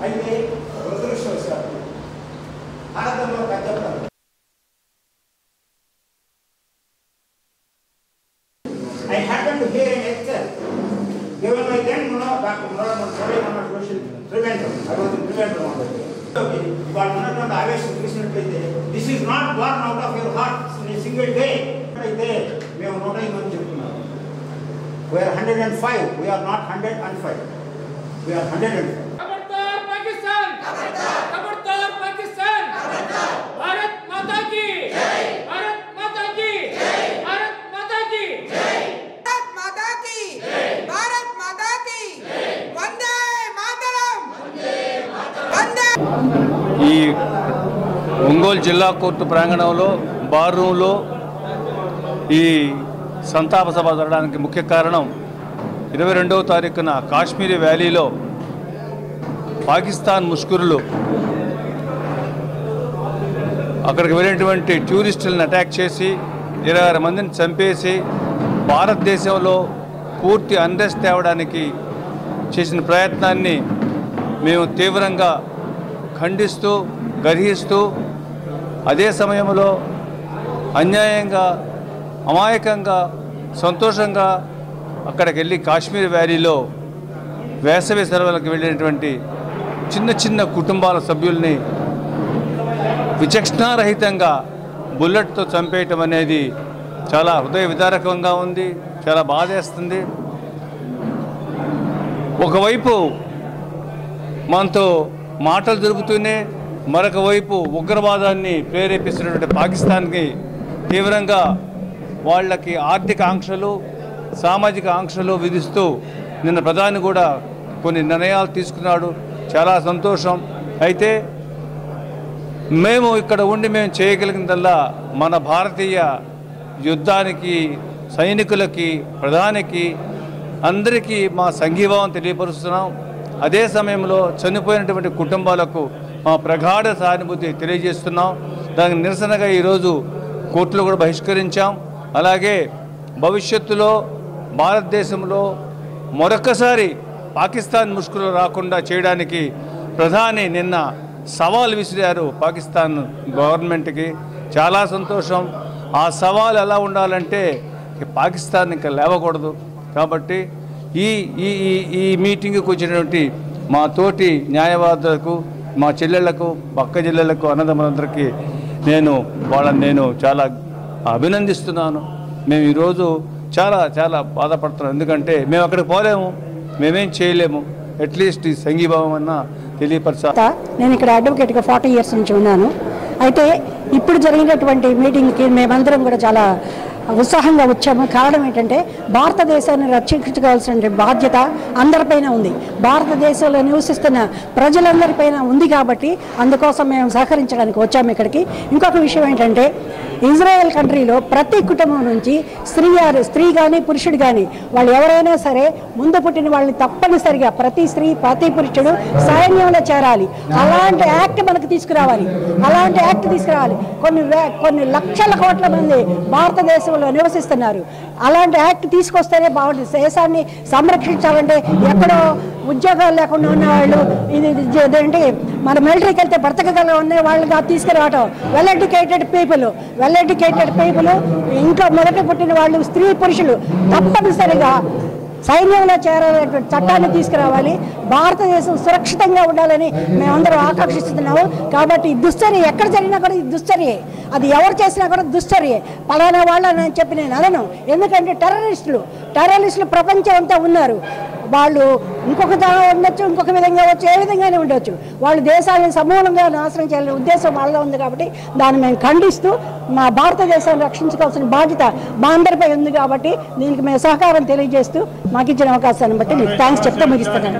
అయితే దురదృష్టవశాత్తు భారతంలో పెద్ద I happened to hear a lecture given by then Dr. Social Prevention. I was in Prevention. ఇవాళ ఉన్నటువంటి ఆవేశం చూసినట్లయితే this is not born out of your heart in a single day. అయితే మేము 105 మంది చెప్తున్నాము. వీఆర్ 105. We are not 105. వీఆర్ 105. खबरदार पाकिस्तान, खबरदार पाकिस्तान, भारत माता की जय, भारत माता की जय, भारत माता की जय, भारत माता की जय, भारत माता की जय, वंदे मातरम, वंदे। ఈ ఒంగోలు జిల్లా కోర్టు ప్రాంగణంలో బార్ రూమ్లో ఈ సంతాప సభ జరగడానికి ముఖ్య కారణం 22వ తారీఖున కాశ్మీర్ వ్యాలీలో పాకిస్తాన్ ముష్కరులు అక్కడికి వెళ్ళినటువంటి టూరిస్టులను అటాక్ చేసి 26 మందిని చంపేసి భారతదేశంలో పూర్తి అన్రెస్ట్ తేవడానికి చేసిన ప్రయత్నాన్ని మేము తీవ్రంగా ఖండిస్తూ గర్హిస్తూ అదే సమయంలో అన్యాయంగా అమాయకంగా సంతోషంగా అక్కడికి వెళ్ళి కాశ్మీర్ వ్యాలీలో వేసవి సెలవులకు వెళ్ళినటువంటి చిన్న చిన్న కుటుంబాల సభ్యుల్ని విచక్షణారహితంగా బుల్లెట్తో చంపేయటం అనేది చాలా హృదయ విదారకంగా ఉంది, చాలా బాధేస్తుంది. ఒకవైపు మనతో మాటలు జరుపుతూనే మరొక వైపు ఉగ్రవాదాన్ని ప్రేరేపిస్తున్నటువంటి పాకిస్తాన్కి తీవ్రంగా వాళ్ళకి ఆర్థిక ఆంక్షలు సామాజిక ఆంక్షలు విధిస్తూ నిన్న ప్రధాని కూడా కొన్ని నిర్ణయాలు తీసుకున్నాడు. చాలా సంతోషం. అయితే మేము ఇక్కడ ఉండి మేము చేయగలిగినదల్లా మన భారతీయ యుద్ధానికి సైనికులకి ప్రధానికి అందరికీ మా సంఘీభావం తెలియపరుస్తున్నాం. అదే సమయంలో చనిపోయినటువంటి కుటుంబాలకు మా ప్రగాఢ సానుభూతి తెలియజేస్తున్నాం. దానికి నిరసనగా ఈరోజు కోర్టులో కూడా బహిష్కరించాం. అలాగే భవిష్యత్తులో భారతదేశంలో మరొకసారి పాకిస్తాన్ ముష్కరులు రాకుండా చేయడానికి ప్రధాని నిన్న సవాల్ విసిరారు పాకిస్తాన్ గవర్నమెంట్కి. చాలా సంతోషం. ఆ సవాల్ ఎలా ఉండాలంటే పాకిస్తాన్ ఇంకా లేవకూడదు. కాబట్టి ఈ ఈ ఈ మీటింగ్కి వచ్చినటువంటి మా తోటి న్యాయవాదులకు మా చెల్లెళ్లకు పక్క చెల్లెళ్లకు అన్నదమ్ములందరికీ నేను చాలా అభినందిస్తున్నాను. మేము ఈరోజు చాలా చాలా బాధపడుతున్నాం. ఎందుకంటే మేము అక్కడికి పోలేము, మేమేం చేయలేము. అట్లీస్ట్ ఈ సంఘీభావం అన్నా తెలియపరచాలి. నేను ఇక్కడ అడ్వకేట్గా 40 years నుంచి ఉన్నాను. అయితే ఇప్పుడు జరిగినటువంటి మీటింగ్కి మేమందరం కూడా చాలా ఉత్సాహంగా వచ్చాము. కారణం ఏంటంటే భారతదేశాన్ని రక్షించుకోవాల్సిన బాధ్యత అందరిపైన ఉంది, భారతదేశంలో నివసిస్తున్న ప్రజలందరిపైన ఉంది. కాబట్టి అందుకోసం మేము సహకరించడానికి వచ్చాము ఇక్కడికి. ఇంకొక విషయం ఏంటంటే ఇజ్రాయెల్ కంట్రీలో ప్రతి కుటుంబం నుంచి స్త్రీ కానీ పురుషుడు కానీ వాళ్ళు ఎవరైనా సరే ముందు పుట్టిన వాళ్ళని తప్పనిసరిగా ప్రతి స్త్రీ ప్రతి పురుషుడు సైన్యంలో చేరాలి. అలాంటి యాక్ట్ మనకు తీసుకురావాలి. కొన్ని లక్షల కోట్ల మంది భారతదేశంలో నివసిస్తున్నారు. అలాంటి యాక్ట్ తీసుకొస్తేనే బాగుంటుంది. దేశాన్ని సంరక్షించాలంటే ఎక్కడో ఉద్యోగాలు లేకుండా ఉన్నవాళ్ళు ఇదేంటి మన మిలిటరీకి వెళ్తే బ్రతకగల ఉన్న వాళ్ళుగా తీసుకురావటం. వెల్ ఎడ్యుకేటెడ్ పీపుల్ ఇంట్లో మొదట పుట్టిన వాళ్ళు స్త్రీ పురుషులు తప్పనిసరిగా సైన్యంలో చేరాలనేటువంటి చట్టాన్ని తీసుకురావాలి. భారతదేశం సురక్షితంగా ఉండాలని మేమందరం ఆకాంక్షిస్తున్నాము. కాబట్టి ఈ దుశ్చర్య ఎక్కడ జరిగినా కూడా ఈ దుశ్చర్యే, అది ఎవరు చేసినా కూడా దుశ్చర్యే. పలానా వాళ్ళని చెప్పి నేను అనను. ఎందుకంటే టెర్రరిస్టులు ప్రపంచం అంతా ఉన్నారు. వాళ్ళు ఇంకొక ఉండొచ్చు, ఇంకొక విధంగా వచ్చు, ఏ విధంగానే ఉండొచ్చు. వాళ్ళు దేశాలను సమూలంగా నాశనం చేయాలనే ఉద్దేశం వాళ్ళలో ఉంది. కాబట్టి దాన్ని మేము ఖండిస్తూ మా భారతదేశాన్ని రక్షించుకోవాల్సిన బాధ్యత మా అందరిపై ఉంది. కాబట్టి దీనికి మేము సహకారం తెలియజేస్తూ మాకు ఇచ్చిన అవకాశాన్ని బట్టి మీకు థ్యాంక్స్ చెప్తే ముగిస్తున్నాను.